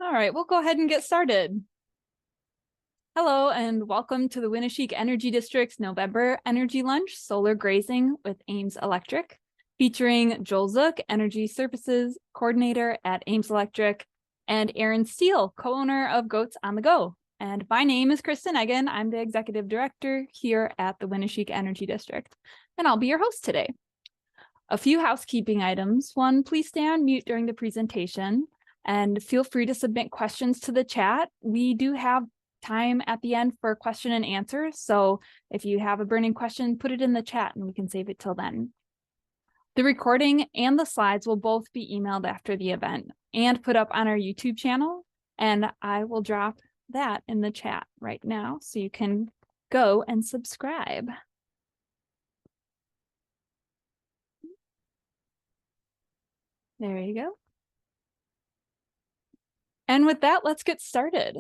All right, we'll go ahead and get started. Hello, and welcome to the Winneshiek Energy District's November Energy Lunch, Solar Grazing with Ames Electric, featuring Joel Zook, Energy Services Coordinator at Ames Electric, and Aaron Steele, co-owner of Goats on the Go. And my name is Kristen Eggen. I'm the Executive Director here at the Winneshiek Energy District, and I'll be your host today. A few housekeeping items. One, please stay on mute during the presentation and feel free to submit questions to the chat. We do have time at the end for question and answer. So if you have a burning question, put it in the chat and we can save it till then. The recording and the slides will both be emailed after the event and put up on our YouTube channel. And I will drop that in the chat right now so you can go and subscribe. There you go. And with that, let's get started.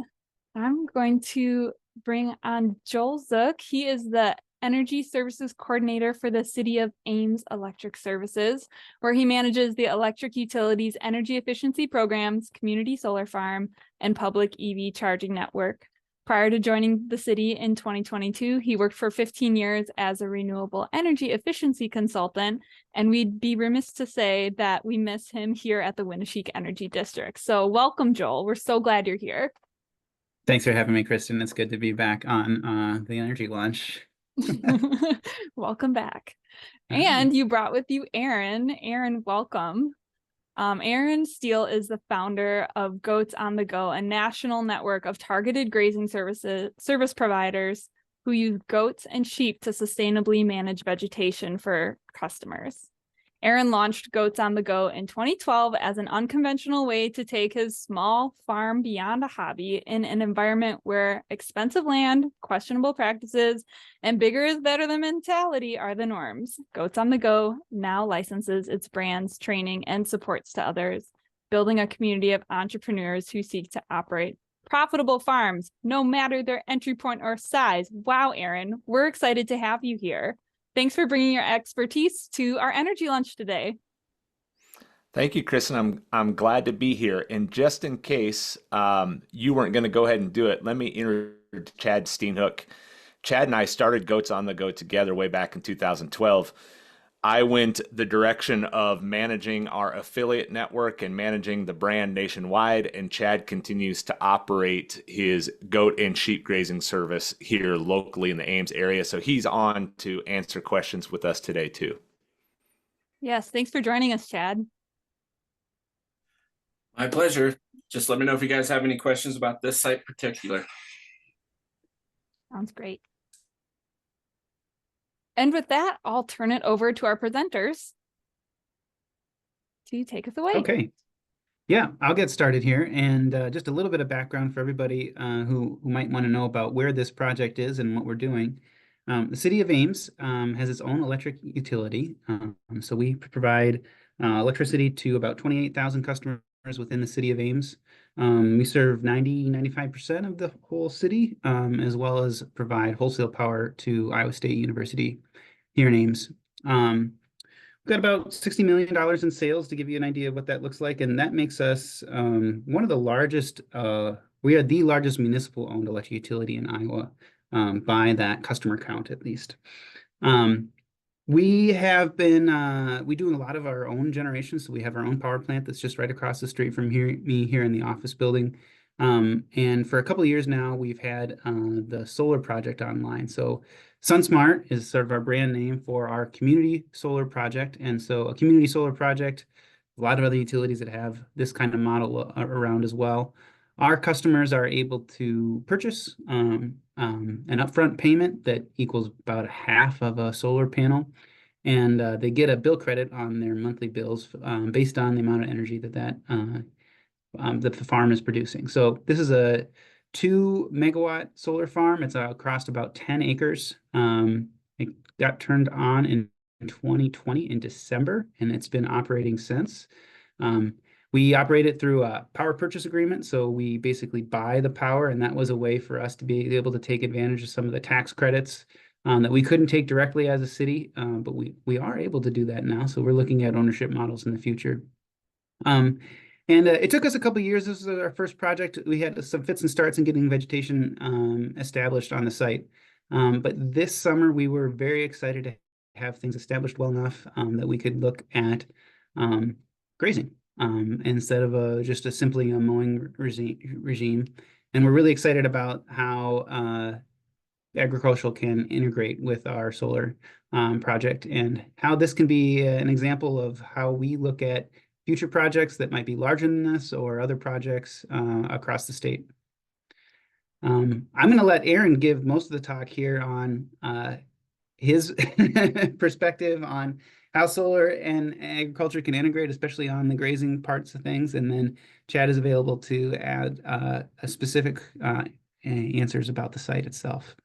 I'm going to bring on Joel Zook. He is the Energy Services Coordinator for the City of Ames Electric Services, where he manages the electric utilities, energy efficiency programs, community solar farm, and public EV charging network. Prior to joining the city in 2022, he worked for 15 years as a renewable energy efficiency consultant, and we'd be remiss to say that we miss him here at the Winneshiek Energy District. So welcome, Joel. We're so glad you're here. Thanks for having me, Kristen. It's good to be back on the Energy Lunch. Welcome back. And you brought with you Aaron. Aaron, welcome. Aaron Steele is the founder of Goats on the Go, a national network of targeted grazing service providers who use goats and sheep to sustainably manage vegetation for customers. Aaron launched Goats on the Go in 2012 as an unconventional way to take his small farm beyond a hobby in an environment where expensive land, questionable practices, and bigger is better than mentality are the norms. Goats on the Go now licenses its brands, training, and supports to others, building a community of entrepreneurs who seek to operate profitable farms, no matter their entry point or size. Wow, Aaron, we're excited to have you here. Thanks for bringing your expertise to our energy lunch today. Thank you, Kristen. I'm glad to be here. And just in case you weren't going to go ahead and do it, let me introduce Chad Steenhook. Chad and I started Goats on the Go together way back in 2012. I went the direction of managing our affiliate network and managing the brand nationwide, and Chad continues to operate his goat and sheep grazing service here locally in the Ames area. So he's on to answer questions with us today too. Yes, thanks for joining us, Chad. My pleasure. Just let me know if you guys have any questions about this site in particular. Sounds great. And with that, I'll turn it over to our presenters to take us away. Okay. Yeah, I'll get started here. And just a little bit of background for everybody who might want to know about where this project is and what we're doing. The city of Ames has its own electric utility. So we provide electricity to about 28,000 customers within the city of Ames. We serve 95% of the whole city, as well as provide wholesale power to Iowa State University here in Ames. We've got about $60 million in sales to give you an idea of what that looks like. And that makes us one of the largest, we are the largest municipal owned electric utility in Iowa by that customer count, at least. We have been we do a lot of our own generation. So we have our own power plant that's just right across the street from me here in the office building. And for a couple of years now, we've had the solar project online. So SunSmart is sort of our brand name for our community solar project. And so a community solar project, a lot of other utilities that have this kind of model around as well. Our customers are able to purchase an upfront payment that equals about half of a solar panel. And they get a bill credit on their monthly bills based on the amount of energy that the farm is producing. So this is a 2 megawatt solar farm. It's across about 10 acres. It got turned on in 2020 in December, and it's been operating since. We operate it through a power purchase agreement. So we basically buy the power, and that was a way for us to be able to take advantage of some of the tax credits that we couldn't take directly as a city, but we are able to do that now. So we're looking at ownership models in the future. And it took us a couple of years. This was our first project. We had some fits and starts in getting vegetation established on the site. But this summer, we were very excited to have things established well enough that we could look at grazing instead of just simply a mowing regime. And we're really excited about how agricultural can integrate with our solar project and how this can be an example of how we look at future projects that might be larger than this or other projects across the state. I'm going to let Aaron give most of the talk here on his perspective on how solar and agriculture can integrate, especially on the grazing parts of things. And then Chad is available to add a specific answers about the site itself.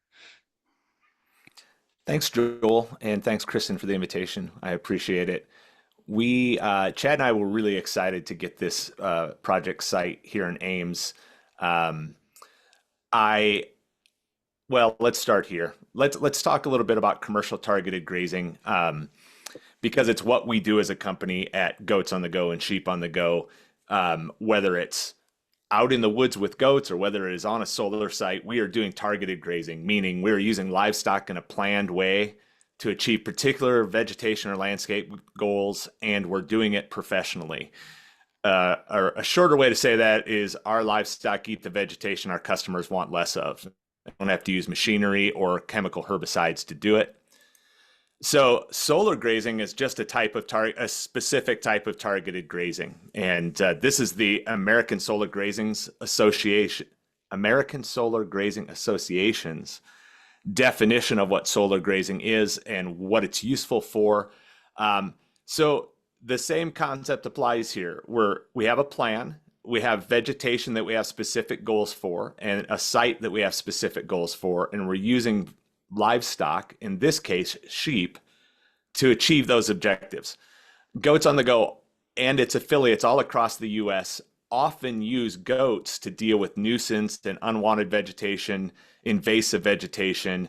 Thanks, Joel, and thanks, Kristen, for the invitation. I appreciate it. Chad and I were really excited to get this project site here in Ames. Well, let's start here. Let's talk a little bit about commercial targeted grazing, because it's what we do as a company at Goats on the Go and Sheep on the Go, whether it's out in the woods with goats or whether it is on a solar site. We are doing targeted grazing, meaning we're using livestock in a planned way to achieve particular vegetation or landscape goals, and we're doing it professionally. A shorter way to say that is our livestock eat the vegetation our customers want less of. They don't have to use machinery or chemical herbicides to do it. So solar grazing is just a specific type of targeted grazing. And this is the American Solar Grazing Association's definition of what solar grazing is and what it's useful for. So the same concept applies here. We have a plan, we have vegetation that we have specific goals for, and a site that we have specific goals for, and we're using livestock, in this case, sheep, to achieve those objectives. Goats on the Go and its affiliates all across the US often use goats to deal with nuisance and unwanted vegetation, invasive vegetation.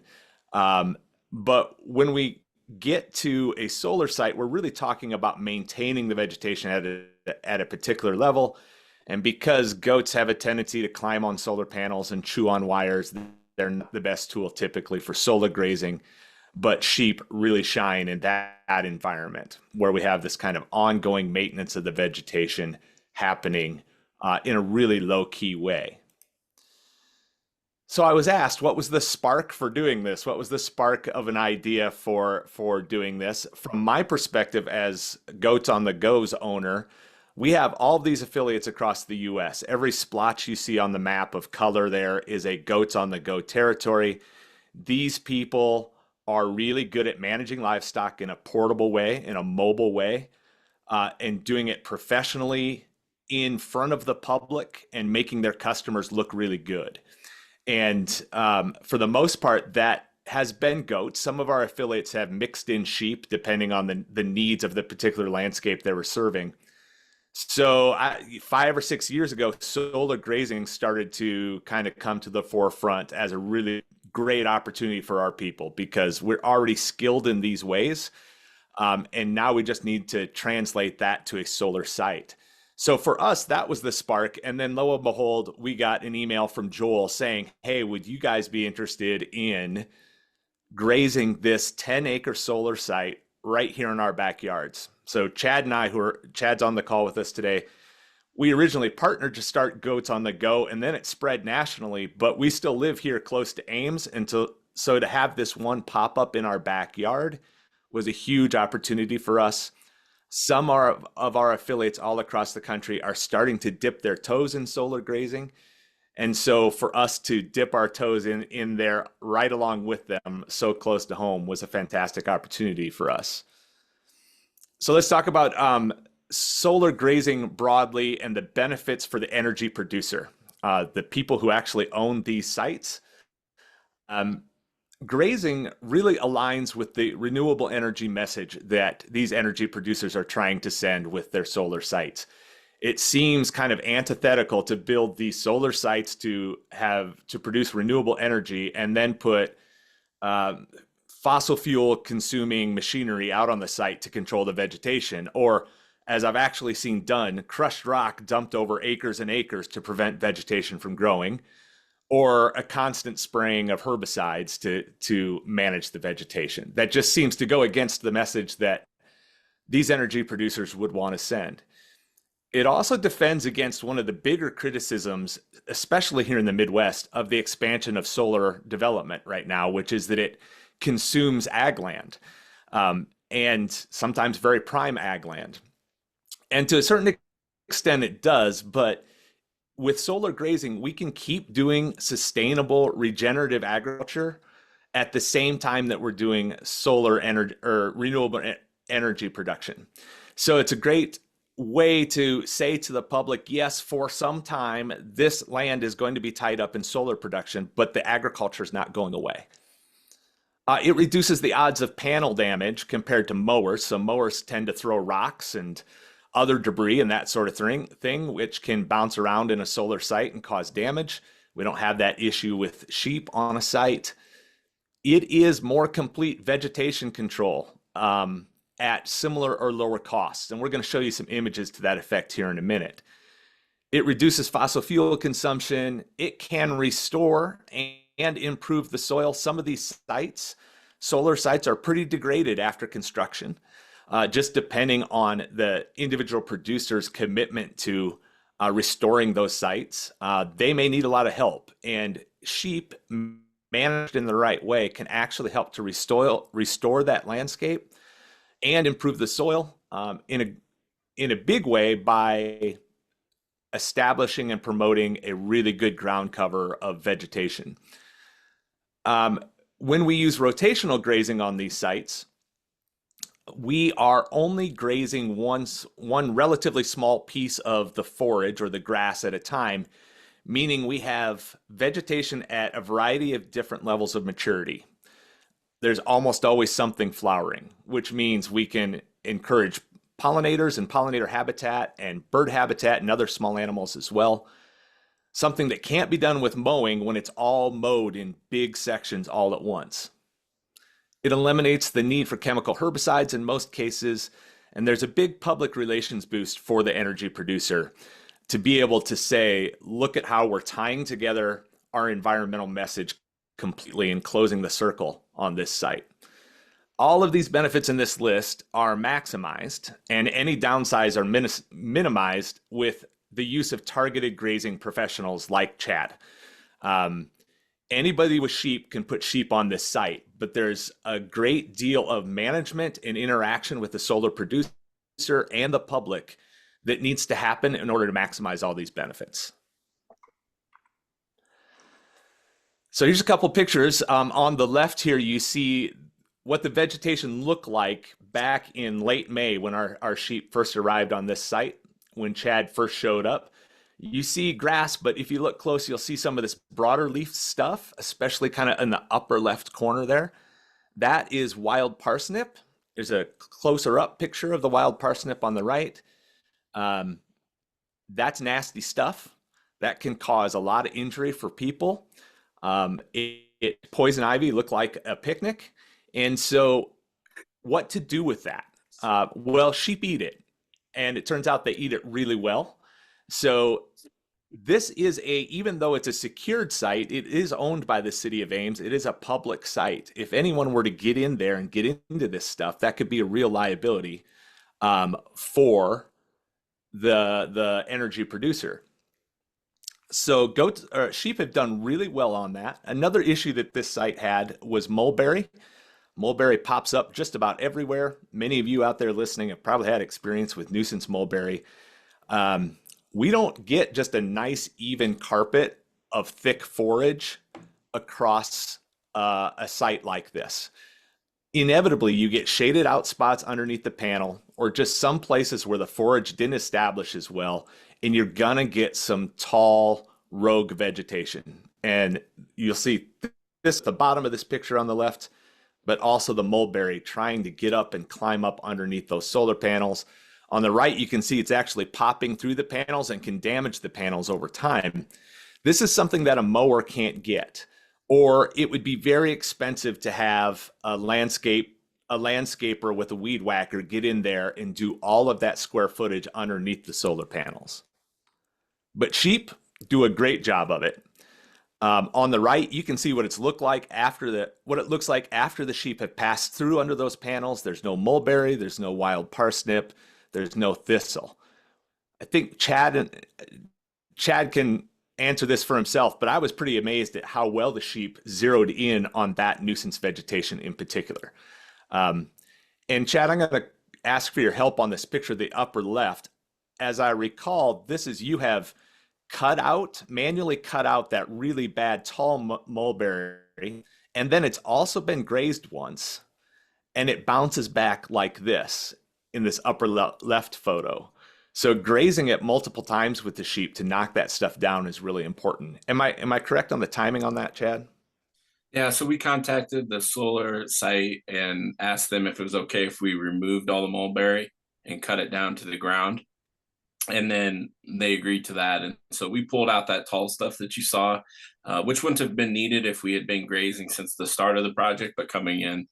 But when we get to a solar site, we're really talking about maintaining the vegetation at a particular level. And because goats have a tendency to climb on solar panels and chew on wires, they're not the best tool typically for solar grazing. But sheep really shine in that environment where we have this kind of ongoing maintenance of the vegetation happening in a really low-key way. So I was asked, what was the spark for doing this? What was the spark of an idea for doing this? From my perspective as Goats on the Go's owner, we have all of these affiliates across the US. Every splotch you see on the map of color there is a Goats on the Go territory. These people are really good at managing livestock in a portable way, in a mobile way, and doing it professionally in front of the public and making their customers look really good. And for the most part, that has been goats. Some of our affiliates have mixed in sheep depending on the needs of the particular landscape they were serving. So 5 or 6 years ago, solar grazing started to kind of come to the forefront as a really great opportunity for our people because we're already skilled in these ways. And now we just need to translate that to a solar site. So for us, that was the spark. And then lo and behold, we got an email from Joel saying, hey, would you guys be interested in grazing this 10-acre solar site right here in our backyards? So Chad and I, Chad's on the call with us today, we originally partnered to start Goats on the Go, and then it spread nationally, but we still live here close to Ames. And so to have this one pop up in our backyard was a huge opportunity for us. Some of our affiliates all across the country are starting to dip their toes in solar grazing. And so for us to dip our toes in there right along with them so close to home was a fantastic opportunity for us. So let's talk about solar grazing broadly and the benefits for the energy producer, the people who actually own these sites. Grazing really aligns with the renewable energy message that these energy producers are trying to send with their solar sites. It seems kind of antithetical to build these solar sites to produce renewable energy and then put fossil fuel consuming machinery out on the site to control the vegetation, or as I've actually seen done, crushed rock dumped over acres and acres to prevent vegetation from growing, or a constant spraying of herbicides to manage the vegetation. That just seems to go against the message that these energy producers would want to send. It also defends against one of the bigger criticisms, especially here in the Midwest, of the expansion of solar development right now, which is that it consumes ag land, and sometimes very prime ag land. And to a certain extent it does, but with solar grazing, we can keep doing sustainable regenerative agriculture at the same time that we're doing solar energy or renewable energy production. So it's a great way to say to the public, yes, for some time, this land is going to be tied up in solar production, but the agriculture is not going away. It reduces the odds of panel damage compared to mowers. So mowers tend to throw rocks and other debris and that sort of thing, which can bounce around in a solar site and cause damage. We don't have that issue with sheep on a site. It is more complete vegetation control at similar or lower costs. And we're going to show you some images to that effect here in a minute. It reduces fossil fuel consumption. It can restore and improve the soil. Some of these sites, solar sites, are pretty degraded after construction. Just depending on the individual producer's commitment to restoring those sites, they may need a lot of help. And sheep, managed in the right way, can actually help to restore that landscape and improve the soil in a big way by establishing and promoting a really good ground cover of vegetation. When we use rotational grazing on these sites, we are only grazing one relatively small piece of the forage or the grass at a time, meaning we have vegetation at a variety of different levels of maturity. There's almost always something flowering, which means we can encourage pollinators and pollinator habitat and bird habitat and other small animals as well. Something that can't be done with mowing when it's all mowed in big sections all at once. It eliminates the need for chemical herbicides in most cases, and there's a big public relations boost for the energy producer to be able to say, look at how we're tying together our environmental message completely and closing the circle on this site. All of these benefits in this list are maximized, and any downsides are minimized with the use of targeted grazing professionals like Chad. Anybody with sheep can put sheep on this site, but there's a great deal of management and interaction with the solar producer and the public that needs to happen in order to maximize all these benefits. So here's a couple pictures. On the left here, you see what the vegetation looked like back in late May when our sheep first arrived on this site, when Chad first showed up. You see grass, but if you look close, you'll see some of this broader leaf stuff, especially kind of in the upper left corner there. That is wild parsnip. There's a closer up picture of the wild parsnip on the right. That's nasty stuff. That can cause a lot of injury for people. Poison ivy looked like a picnic. And so what to do with that? Well, sheep eat it. And it turns out they eat it really well. So this is even though it's a secured site, it is owned by the city of Ames. It is a public site. If anyone were to get in there and get into this stuff, that could be a real liability for the energy producer. So sheep have done really well on that. Another issue that this site had was mulberry. Mulberry pops up just about everywhere. Many of you out there listening have probably had experience with nuisance mulberry. We don't get just a nice even carpet of thick forage across a site like this. Inevitably, you get shaded out spots underneath the panel or just some places where the forage didn't establish as well, and you're gonna get some tall rogue vegetation. And you'll see this at the bottom of this picture on the left, but also the mulberry trying to get up and climb up underneath those solar panels. On the right, you can see it's actually popping through the panels and can damage the panels over time. This is something that a mower can't get, or it would be very expensive to have a landscape a landscaper with a weed whacker get in there and do all of that square footage underneath the solar panels. But sheep do a great job of it. On the right, you can see what it looks like after the sheep have passed through under those panels. There's no mulberry, there's no wild parsnip, there's no thistle. I think Chad can answer this for himself, but I was pretty amazed at how well the sheep zeroed in on that nuisance vegetation in particular. And Chad, I'm going to ask for your help on this picture, the upper left. As I recall, you have manually cut out that really bad tall mulberry, and then it's also been grazed once, and it bounces back like this in this upper left photo. So grazing it multiple times with the sheep to knock that stuff down is really important. Am I correct on the timing on that, Chad? Yeah, so we contacted the solar site and asked them if it was okay if we removed all the mulberry and cut it down to the ground. And then they agreed to that. And so we pulled out that tall stuff that you saw, which wouldn't have been needed if we had been grazing since the start of the project, but coming in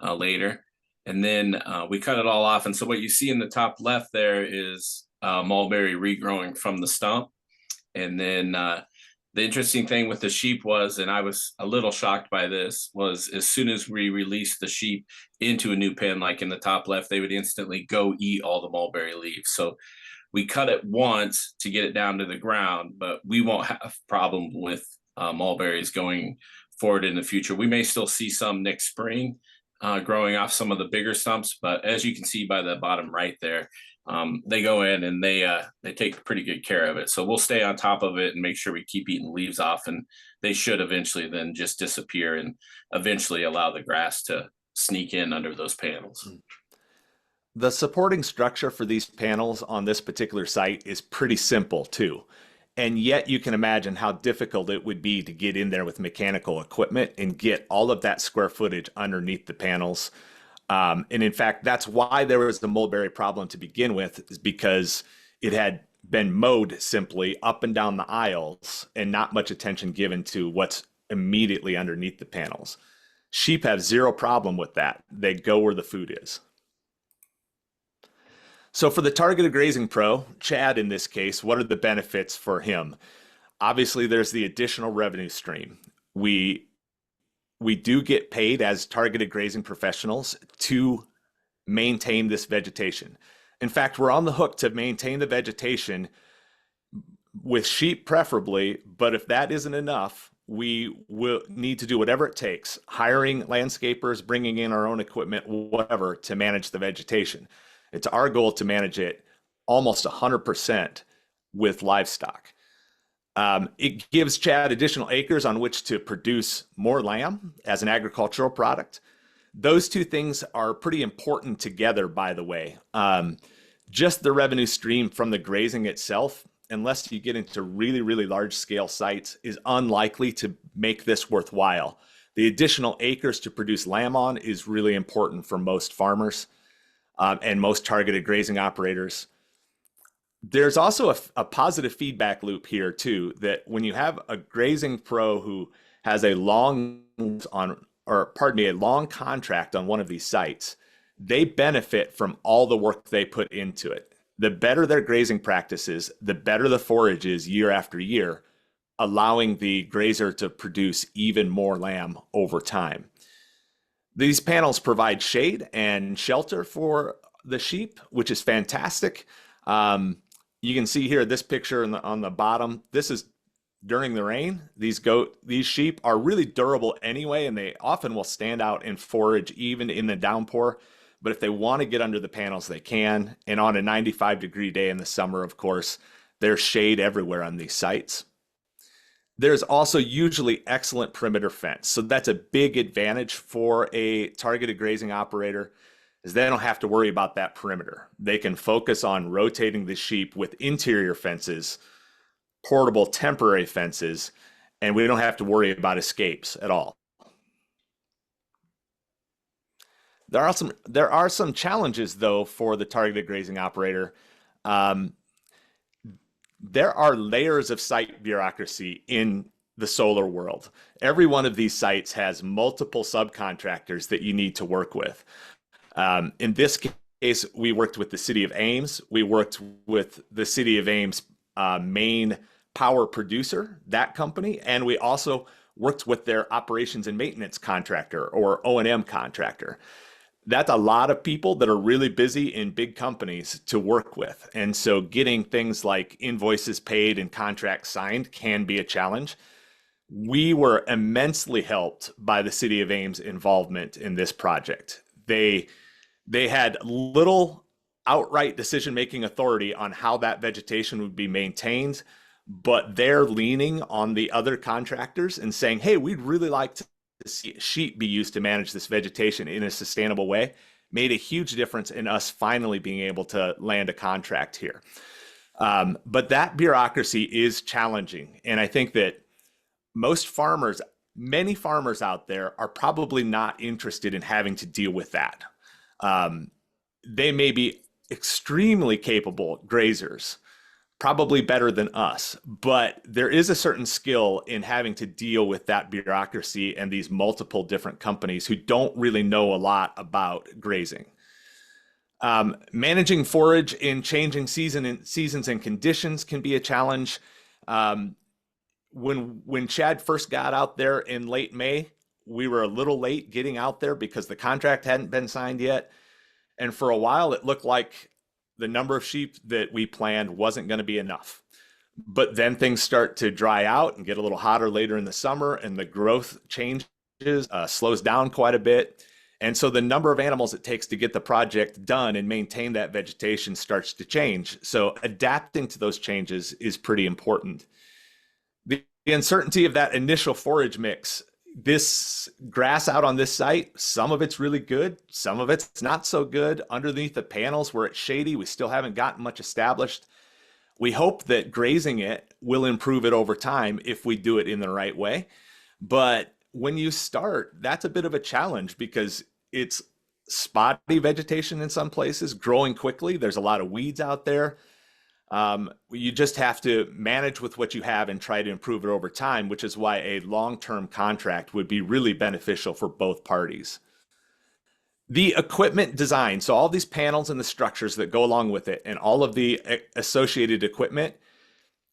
later. And then we cut it all off. And so what you see in the top left there is mulberry regrowing from the stump. And then the interesting thing with the sheep was, and I was a little shocked by this, was as soon as we released the sheep into a new pen, like in the top left, they would instantly go eat all the mulberry leaves. So we cut it once to get it down to the ground, but we won't have a problem with mulberries going forward in the future. We may still see some next spring growing off some of the bigger stumps, but as you can see by the bottom right there, they go in and they take pretty good care of it. So we'll stay on top of it and make sure we keep eating leaves off, and they should eventually then just disappear and eventually allow the grass to sneak in under those panels. The supporting structure for these panels on this particular site is pretty simple too. And yet you can imagine how difficult it would be to get in there with mechanical equipment and get all of that square footage underneath the panels. And in fact, that's why there was the mulberry problem to begin with, is because it had been mowed simply up and down the aisles and not much attention given to what's immediately underneath the panels. Sheep have zero problem with that. They go where the food is. So for the targeted grazing pro, Chad in this case, what are the benefits for him? Obviously, there's the additional revenue stream. We do get paid as targeted grazing professionals to maintain this vegetation. In fact, we're on the hook to maintain the vegetation with sheep preferably, but if that isn't enough, we will need to do whatever it takes, hiring landscapers, bringing in our own equipment, whatever, to manage the vegetation. It's our goal to manage it almost 100% with livestock. It gives Chad additional acres on which to produce more lamb as an agricultural product. Those two things are pretty important together, by the way. Just the revenue stream from the grazing itself, unless you get into really, really large scale sites, is unlikely to make this worthwhile. The additional acres to produce lamb on is really important for most farmers and most targeted grazing operators. There's also a positive feedback loop here too, that when you have a grazing pro who has a long contract on one of these sites, they benefit from all the work they put into it. The better their grazing practices, the better the forage is year after year, allowing the grazer to produce even more lamb over time. These panels provide shade and shelter for the sheep, which is fantastic. You can see here this picture on the bottom. This is during the rain. These sheep are really durable anyway, and they often will stand out and forage even in the downpour. But if they want to get under the panels, they can. And on a 95-degree day in the summer, of course, there's shade everywhere on these sites. There's also usually excellent perimeter fence. So that's a big advantage for a targeted grazing operator, is they don't have to worry about that perimeter. They can focus on rotating the sheep with interior fences, portable temporary fences, and we don't have to worry about escapes at all. There are some challenges though for the targeted grazing operator. There are layers of site bureaucracy in the solar world. Every one of these sites has multiple subcontractors that you need to work with. In this case, we worked with the city of Ames. We worked with the city of Ames main power producer, that company, and we also worked with their operations and maintenance contractor, or O&M contractor. That's a lot of people that are really busy in big companies to work with. And so getting things like invoices paid and contracts signed can be a challenge. We were immensely helped by the city of Ames' involvement in this project. They had little outright decision-making authority on how that vegetation would be maintained, but they're leaning on the other contractors and saying, hey, we'd really like to see sheep be used to manage this vegetation in a sustainable way, made a huge difference in us finally being able to land a contract here. But that bureaucracy is challenging. And I think that many farmers out there are probably not interested in having to deal with that. They may be extremely capable grazers, probably better than us, but there is a certain skill in having to deal with that bureaucracy and these multiple different companies who don't really know a lot about grazing. Managing forage in changing seasons and conditions can be a challenge. When Chad first got out there in late May, we were a little late getting out there because the contract hadn't been signed yet. And for a while, it looked like the number of sheep that we planned wasn't going to be enough. But then things start to dry out and get a little hotter later in the summer, and the growth changes, slows down quite a bit. And so the number of animals it takes to get the project done and maintain that vegetation starts to change. So adapting to those changes is pretty important. The uncertainty of that initial forage mix, this grass out on this site, some of it's really good, some of it's not so good. Underneath the panels where it's shady, we still haven't gotten much established. We hope that grazing it will improve it over time if we do it in the right way. But when you start, that's a bit of a challenge because it's spotty vegetation in some places, growing quickly. There's a lot of weeds out there. You just have to manage with what you have and try to improve it over time, which is why a long-term contract would be really beneficial for both parties. The equipment design, so all these panels and the structures that go along with it and all of the associated equipment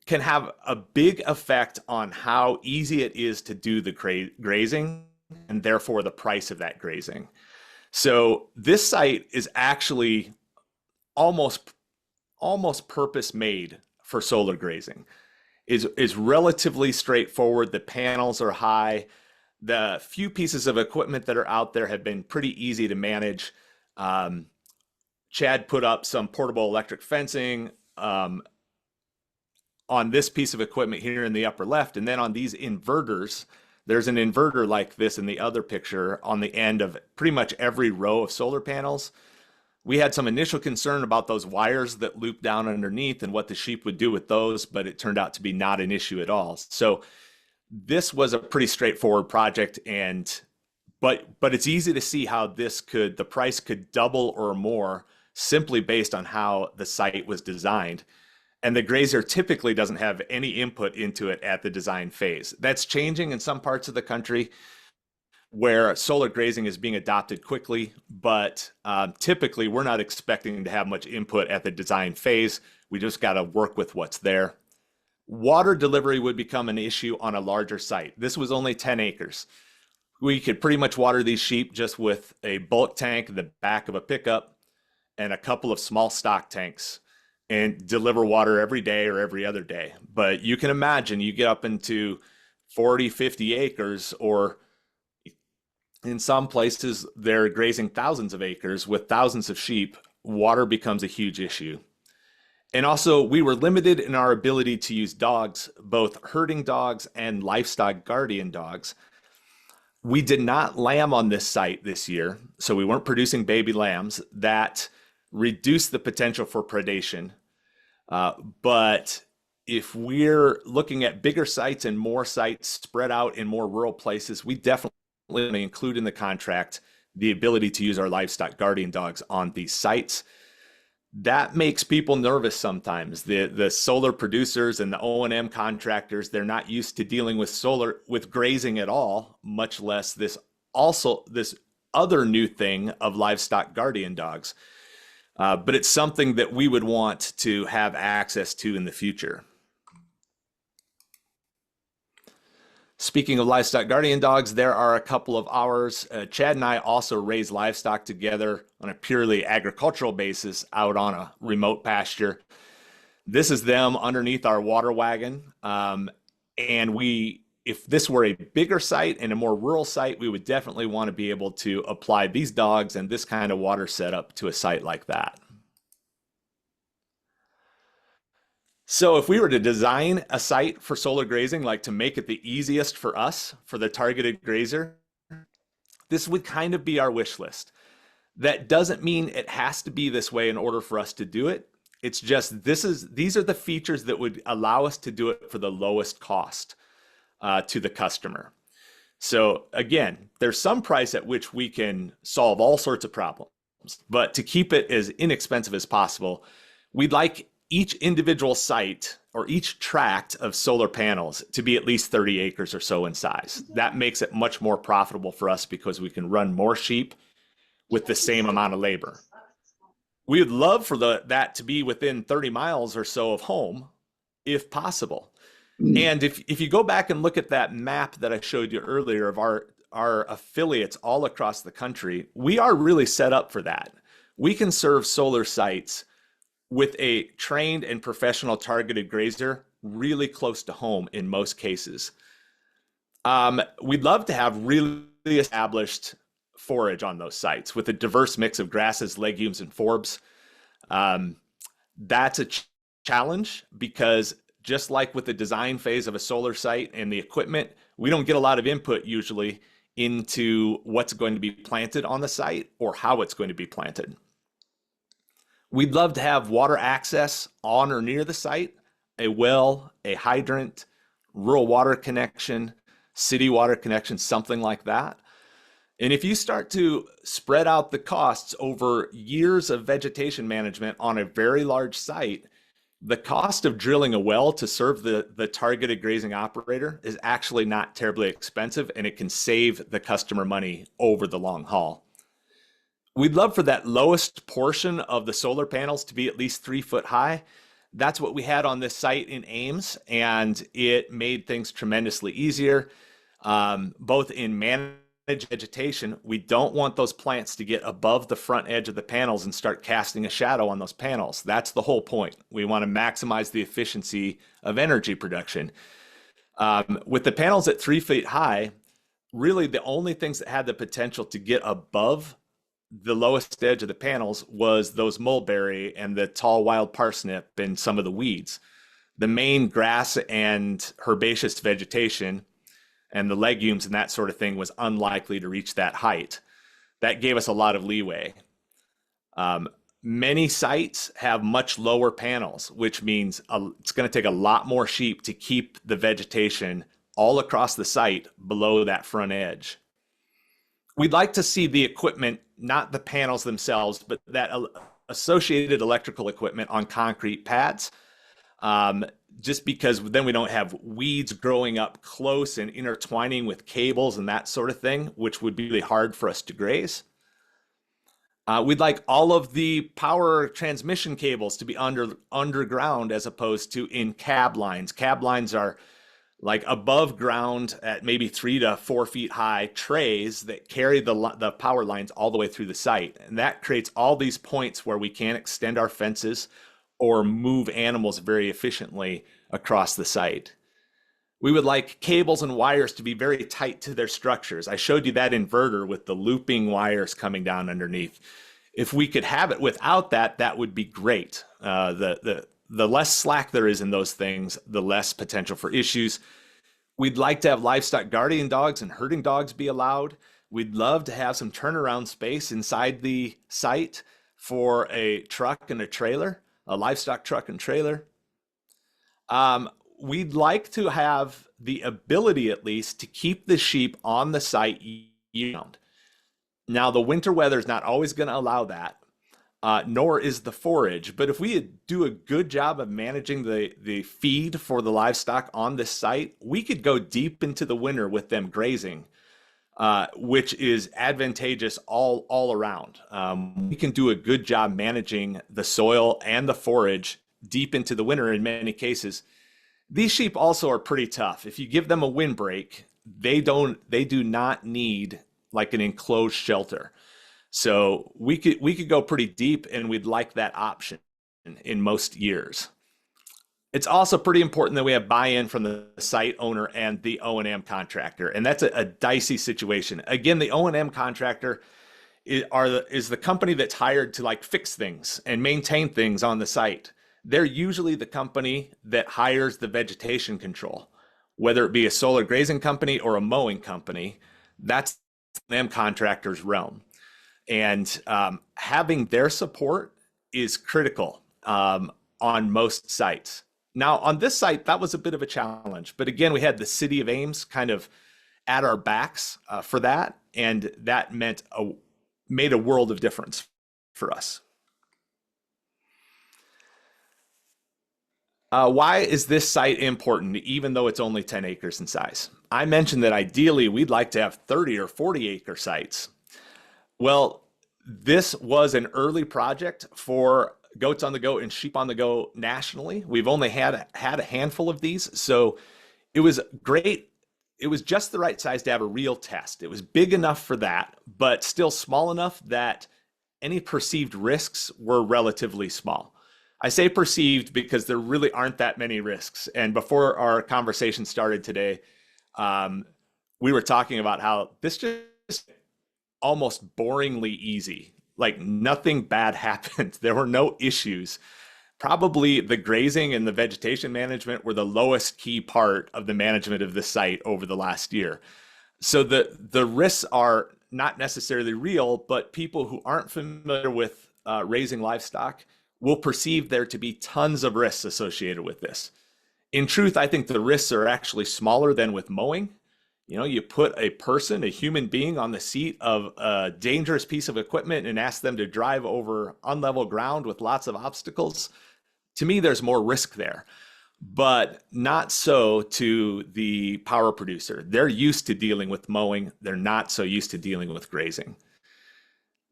can have a big effect on how easy it is to do the grazing and therefore the price of that grazing. So this site is actually almost purpose made for solar grazing. Is relatively straightforward. The panels are high. The few pieces of equipment that are out there have been pretty easy to manage. Chad put up some portable electric fencing on this piece of equipment here in the upper left, and then on these inverters, there's an inverter like this in the other picture on the end of pretty much every row of solar panels. We had some initial concern about those wires that loop down underneath and what the sheep would do with those, but it turned out to be not an issue at all. So this was a pretty straightforward project, but it's easy to see how the price could double or more simply based on how the site was designed. And the grazer typically doesn't have any input into it at the design phase. That's changing in some parts of the country where solar grazing is being adopted quickly, but typically we're not expecting to have much input at the design phase. We just got to work with what's there. Water delivery would become an issue on a larger site. This was only 10 acres. We could pretty much water these sheep just with a bulk tank in the back of a pickup and a couple of small stock tanks and deliver water every day or every other day. But you can imagine you get up into 40, 50 acres, or in some places, they're grazing thousands of acres with thousands of sheep. Water becomes a huge issue. And also, we were limited in our ability to use dogs, both herding dogs and livestock guardian dogs. We did not lamb on this site this year, so we weren't producing baby lambs. That reduced the potential for predation. But if we're looking at bigger sites and more sites spread out in more rural places, we definitely include in the contract the ability to use our livestock guardian dogs on these sites. That makes people nervous sometimes. The solar producers and the O&M contractors, they're not used to dealing with grazing at all, much less this other new thing of livestock guardian dogs. But it's something that we would want to have access to in the future. Speaking of livestock guardian dogs, there are a couple of ours. Chad and I also raise livestock together on a purely agricultural basis out on a remote pasture. This is them underneath our water wagon. And if this were a bigger site and a more rural site, we would definitely want to be able to apply these dogs and this kind of water setup to a site like that. So if we were to design a site for solar grazing, like to make it the easiest for us, for the targeted grazer, this would kind of be our wish list. That doesn't mean it has to be this way in order for us to do it. It's just these are the features that would allow us to do it for the lowest cost to the customer. So again, there's some price at which we can solve all sorts of problems, but to keep it as inexpensive as possible, we'd like each individual site or each tract of solar panels to be at least 30 acres or so in size. That makes it much more profitable for us because we can run more sheep with the same amount of labor. We would love for that to be within 30 miles or so of home, if possible. And if you go back and look at that map that I showed you earlier of our affiliates all across the country, we are really set up for that. We can serve solar sites with a trained and professional targeted grazer really close to home in most cases. We'd love to have really established forage on those sites with a diverse mix of grasses, legumes, and forbs. That's a challenge because just like with the design phase of a solar site and the equipment, we don't get a lot of input usually into what's going to be planted on the site or how it's going to be planted. We'd love to have water access on or near the site, a well, a hydrant, rural water connection, city water connection, something like that. And if you start to spread out the costs over years of vegetation management on a very large site, the cost of drilling a well to serve the targeted grazing operator is actually not terribly expensive, and it can save the customer money over the long haul. We'd love for that lowest portion of the solar panels to be at least 3 foot high. That's what we had on this site in Ames, and it made things tremendously easier, both in managed vegetation. We don't want those plants to get above the front edge of the panels and start casting a shadow on those panels. That's the whole point. We want to maximize the efficiency of energy production. With the panels at 3 feet high, really the only things that had the potential to get above the lowest edge of the panels was those mulberry and the tall wild parsnip and some of the weeds. The main grass and herbaceous vegetation and the legumes and that sort of thing was unlikely to reach that height. That gave us a lot of leeway. Many sites have much lower panels, which means it's going to take a lot more sheep to keep the vegetation all across the site below that front edge. We'd like to see the equipment, not the panels themselves, but that associated electrical equipment on concrete pads, just because then we don't have weeds growing up close and intertwining with cables and that sort of thing, which would be really hard for us to graze. We'd like all of the power transmission cables to be underground as opposed to in cab lines. Cab lines are like above ground at maybe 3 to 4 feet high trays that carry the power lines all the way through the site. And that creates all these points where we can't extend our fences or move animals very efficiently across the site. We would like cables and wires to be very tight to their structures. I showed you that inverter with the looping wires coming down underneath. If we could have it without that, that would be great. The less slack there is in those things, the less potential for issues. We'd like to have livestock guardian dogs and herding dogs be allowed. We'd love to have some turnaround space inside the site for a truck and a trailer, a livestock truck and trailer. We'd like to have the ability, at least, to keep the sheep on the site year-round. Now, the winter weather is not always going to allow that. Nor is the forage. But if we do a good job of managing the feed for the livestock on this site, we could go deep into the winter with them grazing which is advantageous all around. We can do a good job managing the soil and the forage deep into the winter in many cases. These sheep also are pretty tough. If you give them a windbreak, they do not need like an enclosed shelter. So we could go pretty deep, and we'd like that option in most years. It's also pretty important that we have buy-in from the site owner and the O&M contractor, and that's a dicey situation. Again, the O&M contractor is the company that's hired to like fix things and maintain things on the site. They're usually the company that hires the vegetation control, whether it be a solar grazing company or a mowing company. That's them contractor's realm, and having their support is critical on most sites. Now, on this site, that was a bit of a challenge, but again, we had the city of Ames kind of at our backs for that, and that made a world of difference for us. Why is this site important, even though it's only 10 acres in size? I mentioned that ideally we'd like to have 30 or 40 acre sites. Well, this was an early project for goats on the go and sheep on the go nationally. We've only had a handful of these, so it was great. It was just the right size to have a real test. It was big enough for that, but still small enough that any perceived risks were relatively small. I say perceived because there really aren't that many risks. And before our conversation started today, we were talking about how this just almost boringly easy. Like nothing bad happened. There were no issues. Probably the grazing and the vegetation management were the lowest key part of the management of the site over the last year. So the risks are not necessarily real, but people who aren't familiar with raising livestock will perceive there to be tons of risks associated with this. In truth, I think the risks are actually smaller than with mowing. You know, you put a person, a human being, on the seat of a dangerous piece of equipment and ask them to drive over unlevel ground with lots of obstacles. To me, there's more risk there, but not so to the power producer. They're used to dealing with mowing. They're not so used to dealing with grazing.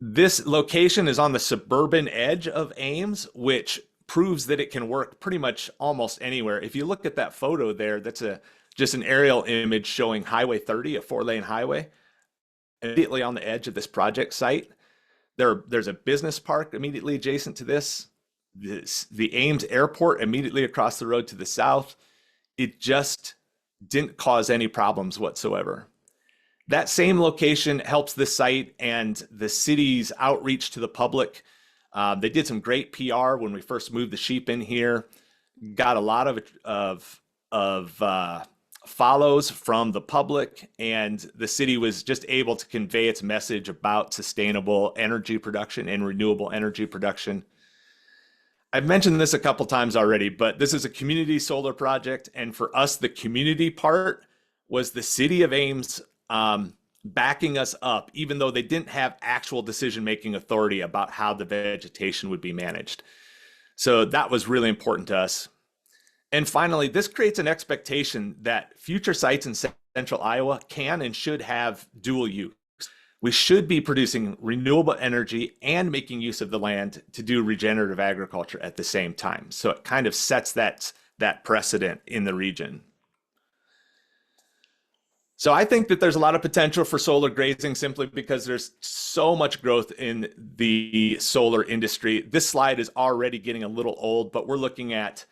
This location is on the suburban edge of Ames, which proves that it can work pretty much almost anywhere. If you look at that photo there, that's just an aerial image showing Highway 30, a 4-lane highway, immediately on the edge of this project site. There's a business park immediately adjacent to this. The Ames Airport immediately across the road to the south. It just didn't cause any problems whatsoever. That same location helps this site and the city's outreach to the public. They did some great PR when we first moved the sheep in here. Got a lot of follows from the public, and the city was just able to convey its message about sustainable energy production and renewable energy production. I've mentioned this a couple times already, but this is a community solar project, and for us, the community part was the city of Ames backing us up, even though they didn't have actual decision-making authority about how the vegetation would be managed. So that was really important to us. And finally, this creates an expectation that future sites in central Iowa can and should have dual use. We should be producing renewable energy and making use of the land to do regenerative agriculture at the same time. So it kind of sets that precedent in the region. So I think that there's a lot of potential for solar grazing simply because there's so much growth in the solar industry. This slide is already getting a little old, but we're looking at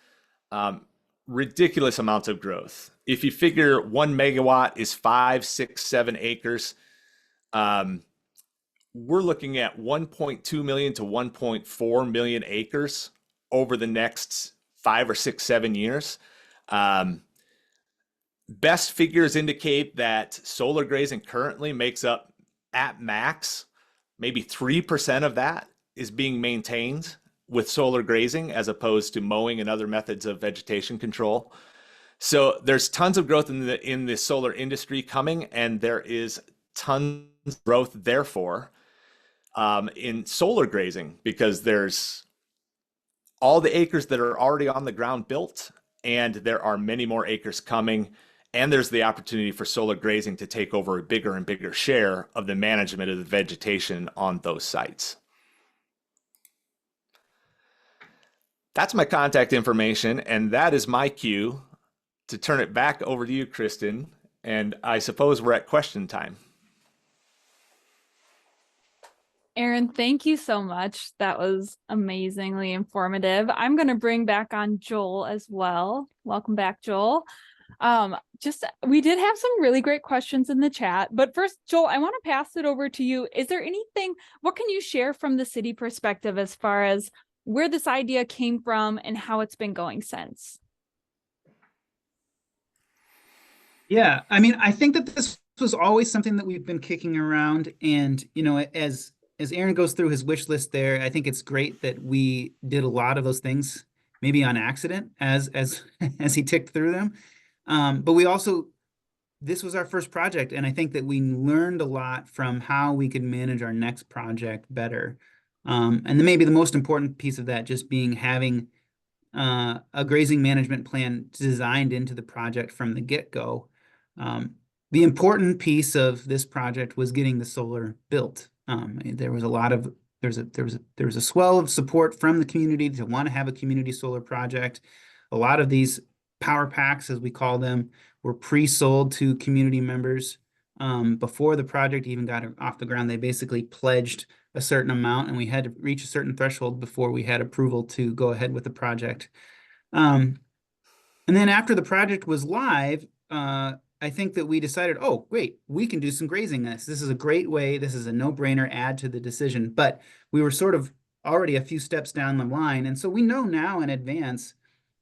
ridiculous amounts of growth. If you figure 1 megawatt is 5, 6, 7 acres, we're looking at 1.2 million to 1.4 million acres over the next 5 or 6, 7 years. Best figures indicate that solar grazing currently makes up at max, maybe 3% of that is being maintained with solar grazing as opposed to mowing and other methods of vegetation control. So there's tons of growth in the solar industry coming, and there is tons of growth therefore in solar grazing, because there's all the acres that are already on the ground built, and there are many more acres coming. And there's the opportunity for solar grazing to take over a bigger and bigger share of the management of the vegetation on those sites. That's my contact information, and that is my cue to turn it back over to you, Kristen. And I suppose we're at question time. Aaron, thank you so much. That was amazingly informative. I'm going to bring back on Joel as well. Welcome back, Joel. We did have some really great questions in the chat, but first, Joel, I want to pass it over to you. Is there anything, what can you share from the city perspective as far as where this idea came from and how it's been going since? Yeah, I mean, I think that this was always something that we've been kicking around, and as Aaron goes through his wish list there, I think it's great that we did a lot of those things, maybe on accident, as as he ticked through them. But we also, this was our first project, and I think that we learned a lot from how we could manage our next project better. And then maybe the most important piece of that just being having a grazing management plan designed into the project from the get-go. The important piece of this project was getting the solar built. There was a lot of there was a swell of support from the community to want to have a community solar project. A lot of these power packs, as we call them, were pre-sold to community members before the project even got off the ground. They basically pledged a certain amount, and we had to reach a certain threshold before we had approval to go ahead with the project. And then after the project was live, I think that we decided, oh, wait, we can do some grazing this. This is a great way. This is a no-brainer add to the decision. But we were sort of already a few steps down the line. And so we know now in advance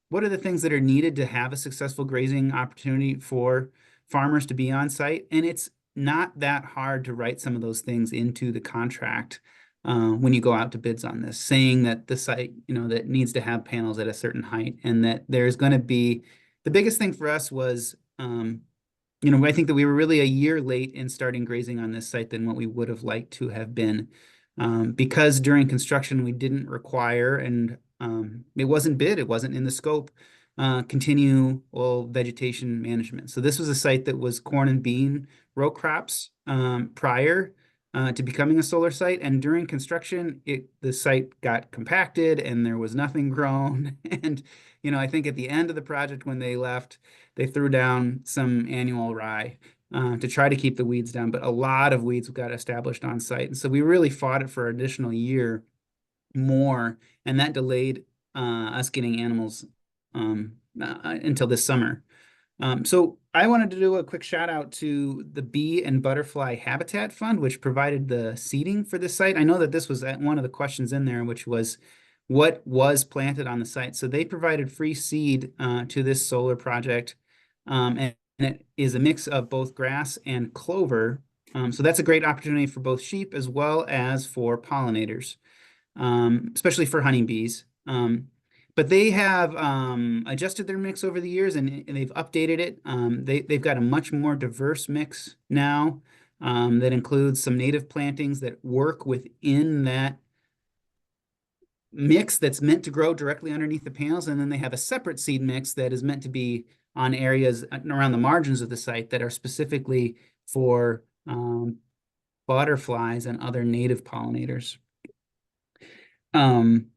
what are the things that are needed to have a successful grazing opportunity for farmers to be on site. And it's not that hard to write some of those things into the contract when you go out to bids on this, saying that the site, that needs to have panels at a certain height, and that there's going to be, the biggest thing for us was, I think that we were really a year late in starting grazing on this site than what we would have liked to have been, because during construction we didn't require, and it wasn't bid, it wasn't in the scope, continual vegetation management. So this was a site that was corn and bean row crops prior to becoming a solar site, and during construction, the site got compacted and there was nothing grown. And I think at the end of the project, when they left, they threw down some annual rye to try to keep the weeds down, but a lot of weeds got established on site, and so we really fought it for an additional year more, and that delayed us getting animals until this summer. So I wanted to do a quick shout out to the Bee and Butterfly Habitat Fund, which provided the seeding for this site. I know that this was one of the questions in there, which was what was planted on the site. So they provided free seed to this solar project, and it is a mix of both grass and clover. So that's a great opportunity for both sheep as well as for pollinators, especially for honeybees. But they have adjusted their mix over the years, and they've updated it. They've got a much more diverse mix now that includes some native plantings that work within that mix that's meant to grow directly underneath the panels. And then they have a separate seed mix that is meant to be on areas around the margins of the site that are specifically for butterflies and other native pollinators. I'm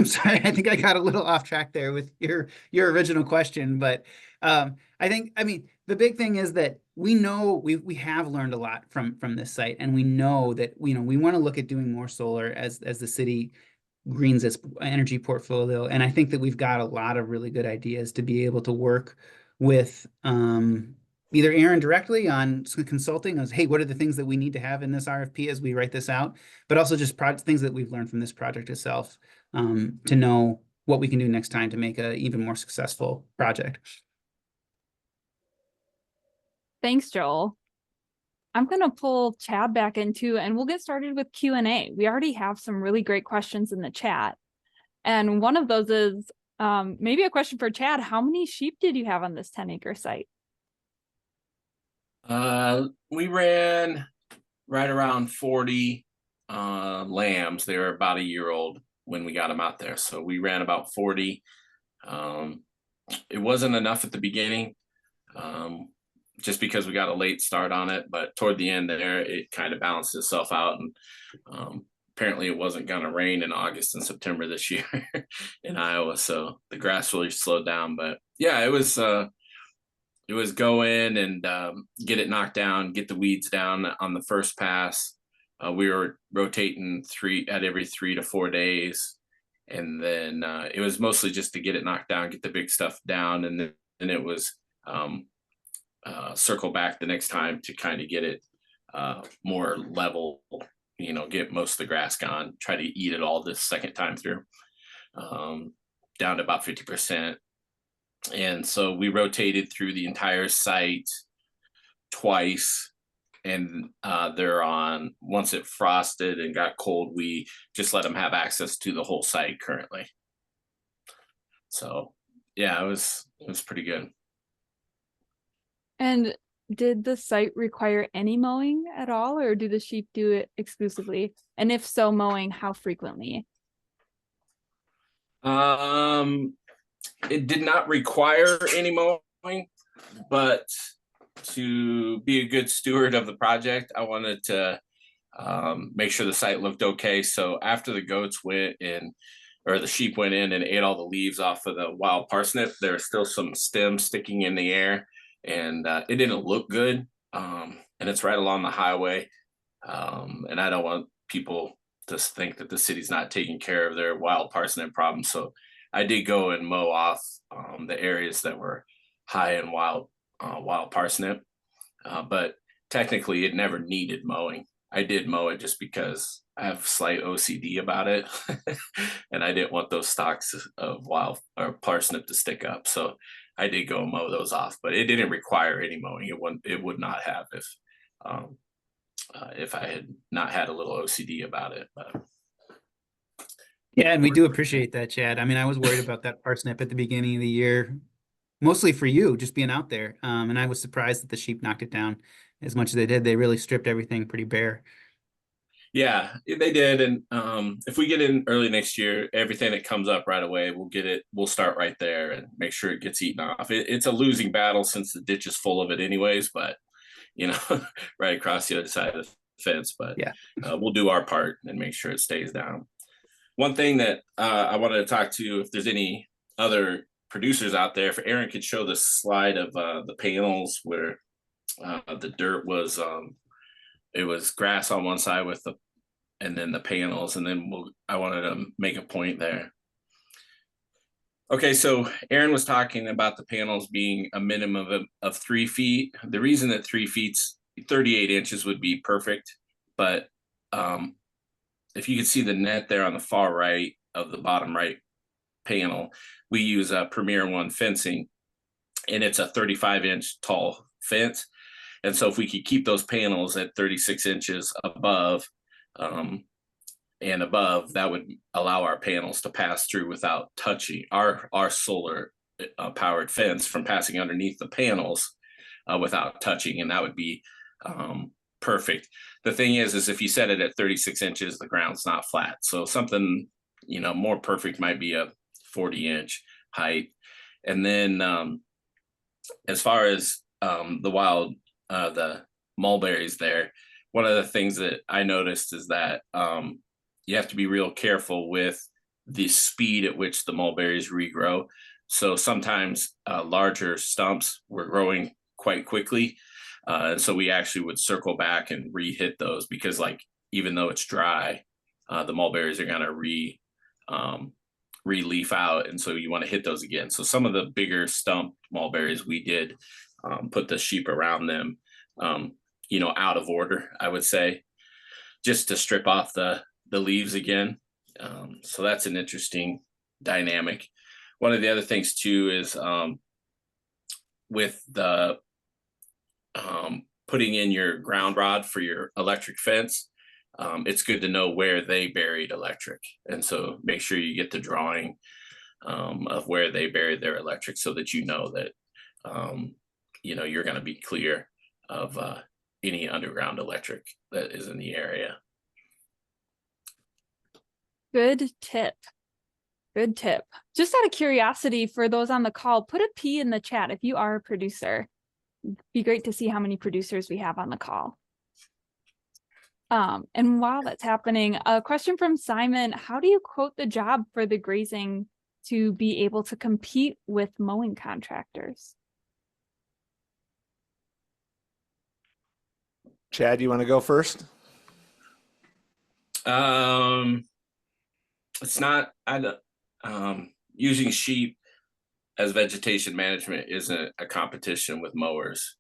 sorry, I think I got a little off track there with your original question, but I mean, the big thing is that we know we have learned a lot from this site, and we know that we want to look at doing more solar as the city greens its energy portfolio, and I think that we've got a lot of really good ideas to be able to work with either Aaron directly on consulting as, hey, what are the things that we need to have in this RFP as we write this out, but also just things that we've learned from this project itself to know what we can do next time to make an even more successful project. Thanks, Joel. I'm going to pull Chad back into, and we'll get started with Q&A. We already have some really great questions in the chat. And one of those is maybe a question for Chad. How many sheep did you have on this 10-acre site? We ran right around 40 lambs. They were about a year old when we got them out there. So we ran about 40. It wasn't enough at the beginning. just because we got a late start on it, but toward the end there, it kind of balanced itself out. And apparently it wasn't going to rain in August and September this year in Iowa. So the grass really slowed down, but yeah, it was go in and get it knocked down, get the weeds down on the first pass. We were rotating every 3 to 4 days. And then it was mostly just to get it knocked down, get the big stuff down. And then it was circle back the next time to kind of get it more level, get most of the grass gone, try to eat it all this second time through, down to about 50%. And so we rotated through the entire site twice. And once it frosted and got cold, we just let them have access to the whole site currently. So yeah, it was pretty good. And did the site require any mowing at all, or do the sheep do it exclusively? And if so, mowing, how frequently? It did not require any mowing, but to be a good steward of the project, I wanted to make sure the site looked okay. So after the goats or the sheep went in and ate all the leaves off of the wild parsnip, there was still some stems sticking in the air, and it didn't look good. And it's right along the highway. And I don't want people to think that the city's not taking care of their wild parsnip problem. So I did go and mow off the areas that were high in wild parsnip, but technically it never needed mowing. I did mow it just because I have slight OCD about it, and I didn't want those stalks of wild or parsnip to stick up. So I did go mow those off, but it didn't require any mowing. It would not have if I had not had a little OCD about it. But Yeah, and we do appreciate that, Chad. I mean, I was worried about that parsnip at the beginning of the year, mostly for you, just being out there. And I was surprised that the sheep knocked it down as much as they did. They really stripped everything pretty bare. Yeah, they did. And if we get in early next year, everything that comes up right away, we'll start right there and make sure it gets eaten off. It's a losing battle since the ditch is full of it anyways, but right across the other side of the fence. But yeah, we'll do our part and make sure it stays down. One thing that I wanted to talk to, if there's any other producers out there, if Aaron could show the slide of the panels where the dirt was, it was grass on one side and then the panels, and then I wanted to make a point there. Okay, so Aaron was talking about the panels being a minimum of 3 feet. The reason that 3 feet's 38 inches would be perfect, but if you can see the net there on the far right of the bottom right panel, we use a Premier One fencing, and it's a 35-inch tall fence. And so if we could keep those panels at 36 inches above and above, that would allow our panels to pass through without touching our solar powered fence from passing underneath the panels without touching. And that would be perfect. The thing is if you set it at 36 inches, the ground's not flat. So something, more perfect might be a 40-inch height. And then as far as the mulberries there, one of the things that I noticed is that you have to be real careful with the speed at which the mulberries regrow. So sometimes larger stumps were growing quite quickly. And so we actually would circle back and re-hit those because even though it's dry, the mulberries are going to re-leaf out. And so you want to hit those again. So some of the bigger stump mulberries, we did put the sheep around them, out of order, I would say, just to strip off the leaves again. So that's an interesting dynamic. One of the other things too is with the putting in your ground rod for your electric fence, it's good to know where they buried electric. And so make sure you get the drawing of where they buried their electric so that that you're going to be clear of any underground electric that is in the area. Good tip. Good tip. Just out of curiosity for those on the call, put a P in the chat if you are a producer. be great to see how many producers we have on the call. And while that's happening, a question from Simon: how do you quote the job for the grazing to be able to compete with mowing contractors? Chad, you want to go first? It's not, using sheep as vegetation management isn't a competition with mowers.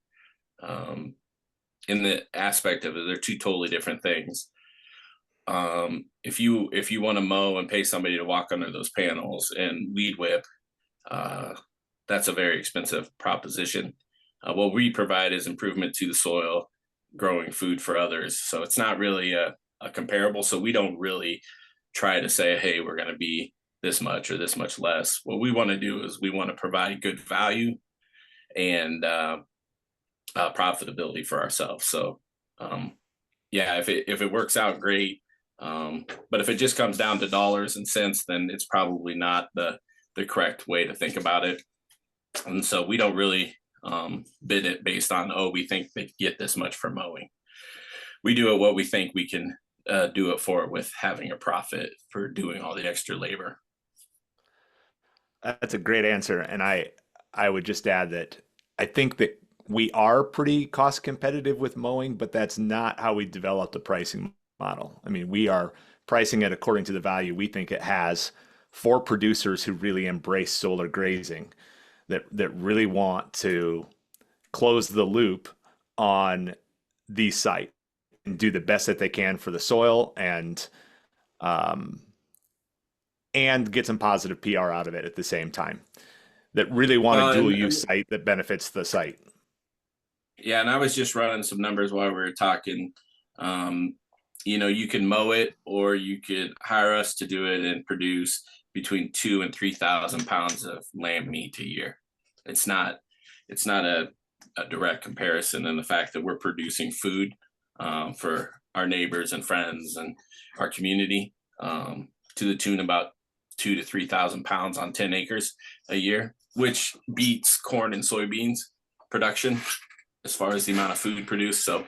In the aspect of it, they're two totally different things. If you want to mow and pay somebody to walk under those panels and weed whip, that's a very expensive proposition. What we provide is improvement to the soil, growing food for others. So it's not really a comparable. So we don't really try to say, hey, we're going to be this much or this much less. What we want to do is we want to provide good value and profitability for ourselves. So yeah, if it works out, great. But if it just comes down to dollars and cents, then it's probably not the correct way to think about it. And so we don't really bid it based on, oh, we think they get this much for mowing. We do it what we think we can do it for, with having a profit for doing all the extra labor. That's a great answer. And I would just add that I think that we are pretty cost competitive with mowing, but that's not how we develop the pricing model. I mean, we are pricing it according to the value we think it has for producers who really embrace solar grazing, that really want to close the loop on the site and do the best that they can for the soil and get some positive PR out of it at the same time, that really want a dual use site that benefits the site. Yeah, and I was just running some numbers while we were talking. You can mow it, or you could hire us to do it and produce between 2,000 and 3,000 pounds of lamb meat a year. It's not a direct comparison in the fact that we're producing food for our neighbors and friends and our community to the tune about 2,000 to 3,000 pounds on 10 acres a year, which beats corn and soybeans production as far as the amount of food produced. So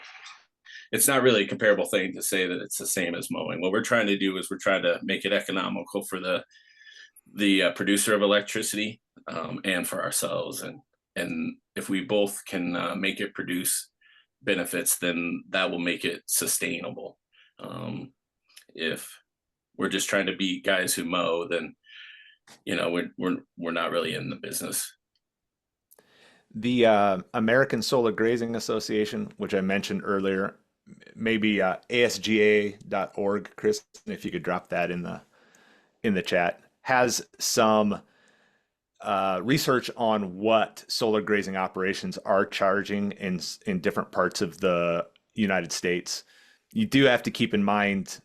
it's not really a comparable thing to say that it's the same as mowing. What we're trying to do is we're trying to make it economical for the producer of electricity and for ourselves. And if we both can make it produce benefits, then that will make it sustainable. If we're just trying to be guys who mow, then we're not really in the business. The American Solar Grazing Association, which I mentioned earlier, maybe asga.org, Chris, if you could drop that in the chat, has some research on what solar grazing operations are charging in different parts of the United States. You do have to keep in mind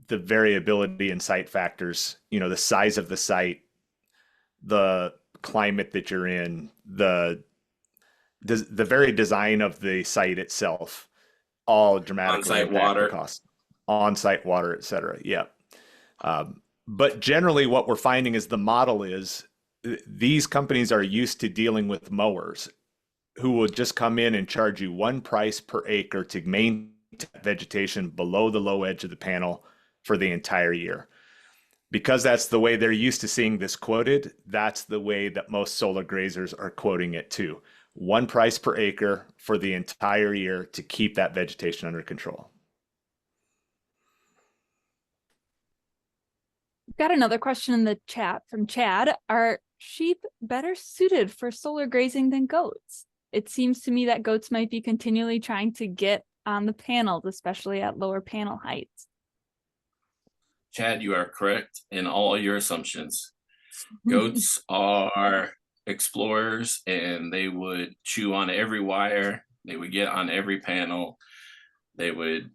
the variability in site factors, the size of the site, the climate that you're in, the very design of the site itself, all dramatically on-site water cost, on-site water, et cetera. Yeah. But generally what we're finding is the model is these companies are used to dealing with mowers who will just come in and charge you one price per acre to maintain vegetation below the low edge of the panel for the entire year. Because that's the way they're used to seeing this quoted, that's the way that most solar grazers are quoting it too. One price per acre for the entire year to keep that vegetation under control. We've got another question in the chat from Chad. Are sheep better suited for solar grazing than goats? It seems to me that goats might be continually trying to get on the panels, especially at lower panel heights. Chad, you are correct in all your assumptions. Goats are explorers, and they would chew on every wire. They would get on every panel. They would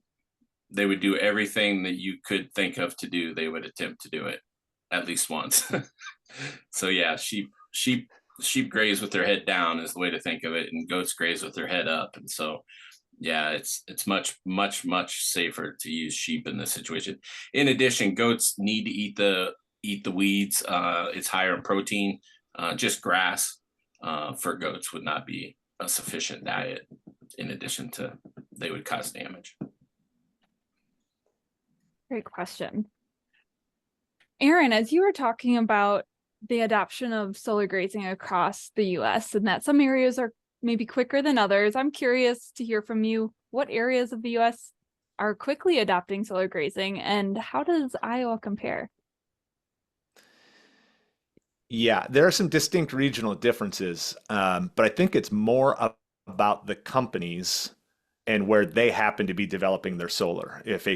do everything that you could think of to do. They would attempt to do it at least once. So yeah, sheep graze with their head down is the way to think of it, and goats graze with their head up. And so yeah, it's much safer to use sheep in this situation. In addition, goats need to eat the weeds. It's higher in protein. Just grass for goats would not be a sufficient diet. In addition to, they would cause damage. Great question. Aaron, as you were talking about the adoption of solar grazing across the US and that some areas are maybe quicker than others, I'm curious to hear from you what areas of the US are quickly adopting solar grazing and how does Iowa compare? Yeah, there are some distinct regional differences, but I think it's more about the companies and where they happen to be developing their solar. If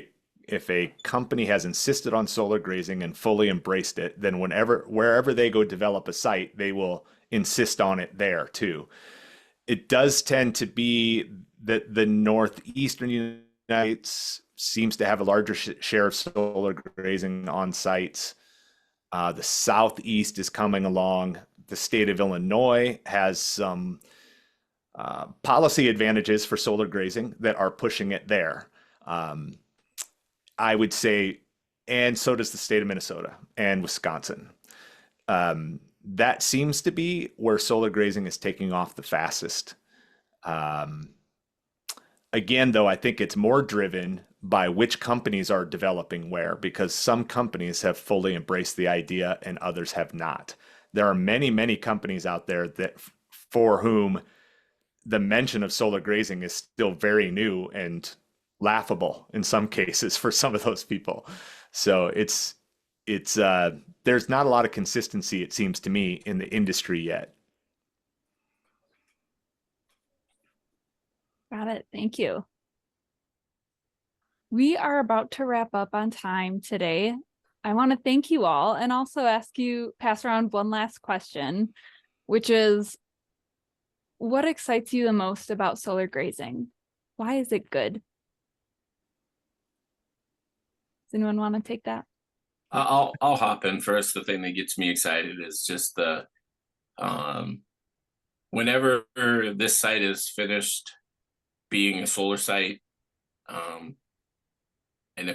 a company has insisted on solar grazing and fully embraced it, then wherever they go develop a site, they will insist on it there too. It does tend to be that the northeastern United States seems to have a larger share of solar grazing on sites. The southeast is coming along. The state of Illinois has some policy advantages for solar grazing that are pushing it there. I would say, and so does the state of Minnesota and Wisconsin. That seems to be where solar grazing is taking off the fastest. Again, though, I think it's more driven by which companies are developing where, because some companies have fully embraced the idea and others have not. There are many, many companies out there that for whom the mention of solar grazing is still very new and laughable in some cases for some of those people. So it's there's not a lot of consistency, it seems to me, in the industry yet. Got it. Thank you. We are about to wrap up on time today. I want to thank you all and also pass around one last question, which is, what excites you the most about solar grazing? Why is it good? Does anyone want to take that? I'll hop in first. The thing that gets me excited is just the whenever this site is finished being a solar site, and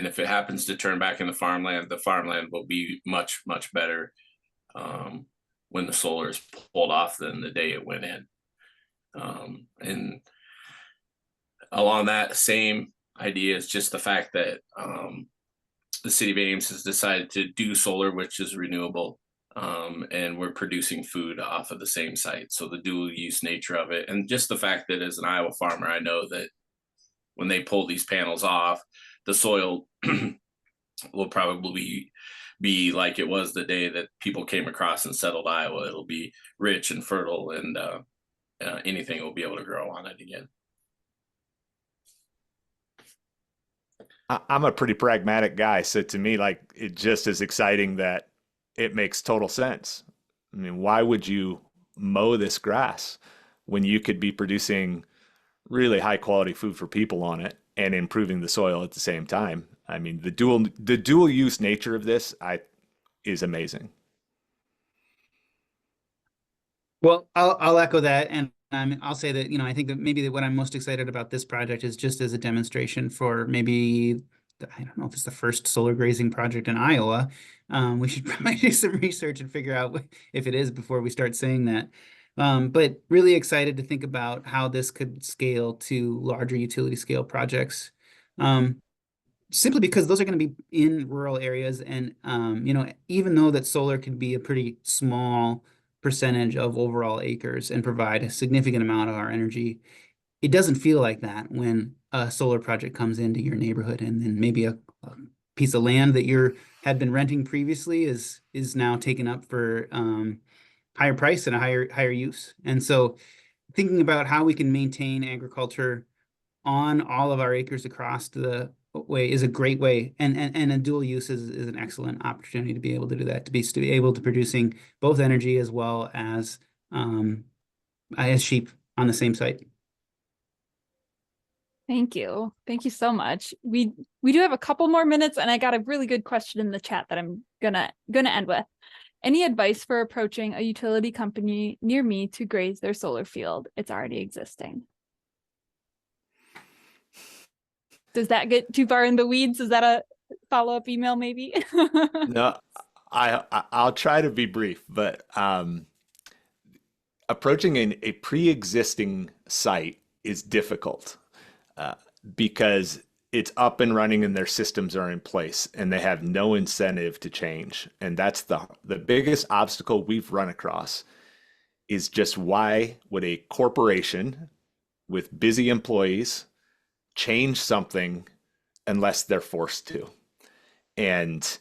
if it happens to turn back into farmland, the farmland will be much better when the solar is pulled off than the day it went in. And along that same idea is just the fact that the city of Ames has decided to do solar, which is renewable, and we're producing food off of the same site. So the dual use nature of it, and just the fact that as an Iowa farmer, I know that when they pull these panels off, the soil will probably be like it was the day that people came across and settled Iowa. It'll be rich and fertile, and anything will be able to grow on it again. I'm a pretty pragmatic guy, so to me, like, it just is exciting that it makes total sense. I mean, why would you mow this grass when you could be producing really high quality food for people on it and improving the soil at the same time? I mean, the dual use nature of this is amazing. Well, I'll echo that, and I'll say that, I think that maybe what I'm most excited about this project is just as a demonstration for maybe, I don't know if it's the first solar grazing project in Iowa. We should probably do some research and figure out if it is before we start saying that. But really excited to think about how this could scale to larger utility scale projects. Simply because those are going to be in rural areas, and even though that solar can be a pretty small percentage of overall acres and provide a significant amount of our energy, it doesn't feel like that when a solar project comes into your neighborhood, and then maybe a piece of land that had been renting previously is now taken up for higher price and a higher use. And so thinking about how we can maintain agriculture on all of our acres across the way is a great way, and a dual use is an excellent opportunity to be able to do that, to be able to producing both energy as well as sheep on the same site. Thank you. Thank you so much. We do have a couple more minutes, and I got a really good question in the chat that I'm gonna end with. Any advice for approaching a utility company near me to graze their solar field? It's already existing. Does that get too far in the weeds? Is that a follow-up email maybe? No, I'll try to be brief, but approaching a pre-existing site is difficult because it's up and running and their systems are in place and they have no incentive to change. And that's the biggest obstacle we've run across is just why would a corporation with busy employees change something unless they're forced to? And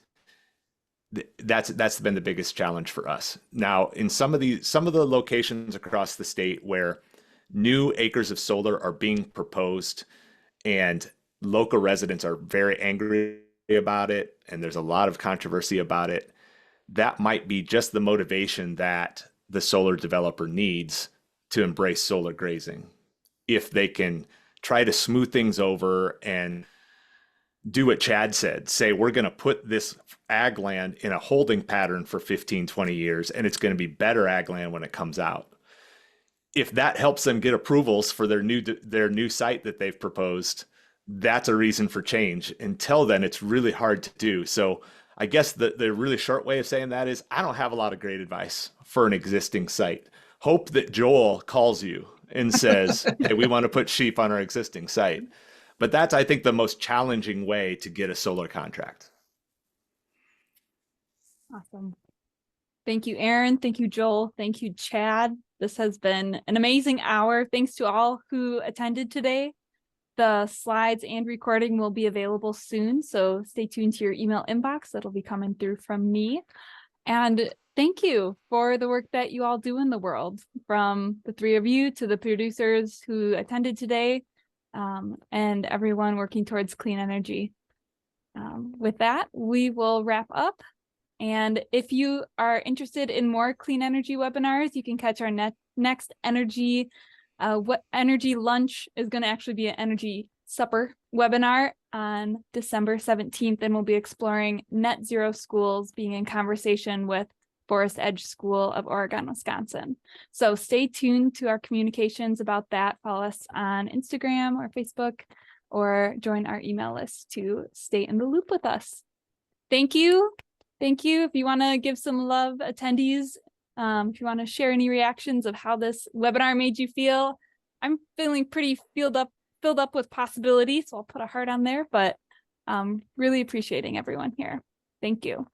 that's been the biggest challenge for us. Now, in some of the locations across the state where new acres of solar are being proposed and local residents are very angry about it, and there's a lot of controversy about it, that might be just the motivation that the solar developer needs to embrace solar grazing. If they can try to smooth things over and do what Chad said, say, we're going to put this ag land in a holding pattern for 15, 20 years, and it's going to be better ag land when it comes out. If that helps them get approvals for their new site that they've proposed, that's a reason for change. Until then, it's really hard to do. So I guess the really short way of saying that is I don't have a lot of great advice for an existing site. Hope that Joel calls you and says, hey, we want to put sheep on our existing site. But that's, I think, the most challenging way to get a solar contract. Awesome. Thank you, Aaron. Thank you, Joel. Thank you, Chad. This has been an amazing hour. Thanks to all who attended today. The slides and recording will be available soon, so stay tuned to your email inbox. That'll be coming through from me. And thank you for the work that you all do in the world, from the three of you to the producers who attended today, and everyone working towards clean energy. With that, we will wrap up. And if you are interested in more clean energy webinars, you can catch our next energy energy lunch is going to actually be an energy supper webinar on December 17th, and we'll be exploring net zero schools, being in conversation with Forest Edge School of Oregon, Wisconsin. So stay tuned to our communications about that. Follow us on Instagram or Facebook, or join our email list to stay in the loop with us. Thank you. Thank you. If you want to give some love, attendees, if you want to share any reactions of how this webinar made you feel, I'm feeling pretty filled up with possibilities, so I'll put a heart on there, but really appreciating everyone here. Thank you.